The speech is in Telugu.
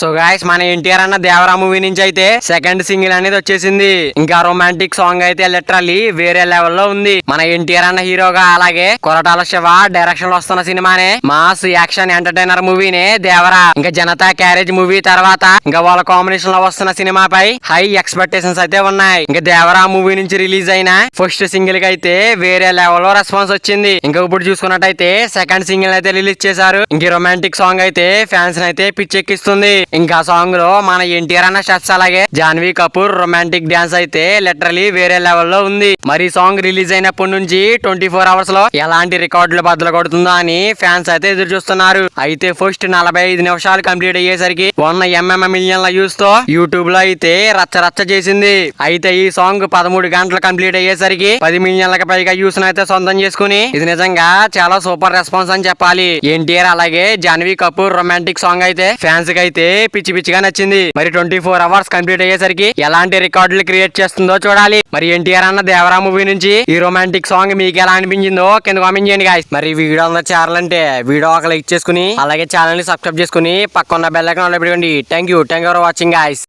సో గాయస్ మన ఎన్టీఆర్ అన్న దేవరా మూవీ నుంచి అయితే సెకండ్ సింగిల్ అనేది వచ్చేసింది. ఇంకా రొమాంటిక్ సాంగ్ అయితే లిటరల్లీ వేరే లెవెల్లో ఉంది. మన ఎన్టీఆర్ అన్న హీరోగా అలాగే కొరటాల శివ డైరెక్షన్ లో వస్తున్న సినిమానే మాస్ యాక్షన్ ఎంటర్టైనర్ మూవీనే దేవరా. ఇంకా జనతా క్యారేజ్ మూవీ తర్వాత ఇంకా వాళ్ళ కాంబినేషన్ లో వస్తున్న సినిమాపై హై ఎక్స్పెక్టేషన్స్ అయితే ఉన్నాయి. ఇంకా దేవరా మూవీ నుంచి రిలీజ్ అయిన ఫస్ట్ సింగిల్ కి అయితే వేరే లెవెల్ లో రెస్పాన్స్ వచ్చింది. ఇంకా ఇప్పుడు చూసుకున్నట్టయితే సెకండ్ సింగిల్ అయితే రిలీజ్ చేశారు. ఇంక రొమాంటిక్ సాంగ్ అయితే ఫ్యాన్స్ అయితే పిచ్చెక్కిస్తుంది. ఇంకా సాంగ్ లో మన ఎన్టీఆర్ అన్న షట్స్ అలాగే జాన్వీ కపూర్ రొమాంటిక్ డాన్స్ అయితే లిటరలీ వేరే లెవెల్లో ఉంది. మరి సాంగ్ రిలీజ్ అయినప్పటి నుంచి 24 అవర్స్ లో ఎలాంటి రికార్డులు బద్దలు కొడుతుందో అని ఫ్యాన్స్ అయితే ఎదురు చూస్తున్నారు. అయితే ఫస్ట్ 45 నిమిషాలు కంప్లీట్ అయ్యేసరికి 1 మిలియన్ల వ్యూస్ తో యూట్యూబ్ లో అయితే రచ్చ చేసింది. అయితే ఈ సాంగ్ 13 గంటలు కంప్లీట్ అయ్యేసరికి 10 మిలియన్లకు పైగా వ్యూస్ అయితే సొంతం చేసుకుని ఇది నిజంగా చాలా సూపర్ రెస్పాన్స్ అని చెప్పాలి. ఎన్టీఆర్ అలాగే జాన్వీ కపూర్ రొమాంటిక్ సాంగ్ అయితే ఫ్యాన్స్ కి అయితే పిచ్చిగా నచ్చింది. మరి 24 అవర్స్ కంప్లీట్ అయ్యేసరికి ఎలాంటి రికార్డులు క్రియేట్ చేస్తుందో చూడాలి. మరి ఎన్టీఆర్ అన్న దేవరా మూవీ నుంచి ఈ రొమాంటిక్ సాంగ్ మీకు ఎలా అనిపించిందో కింద కామెంట్ చేయండి గాయ్స్. మరి వీడియో అందరూ చేరాలంటే వీడియో ఒక లైక్ చేసుకుని అలాగే ఛానల్ ని సబ్స్క్రైబ్ చేసుకుని పక్కన బెల్ ఐకాన్ ఆన్ లో పెట్టుకోండి. Thank you for watching guys.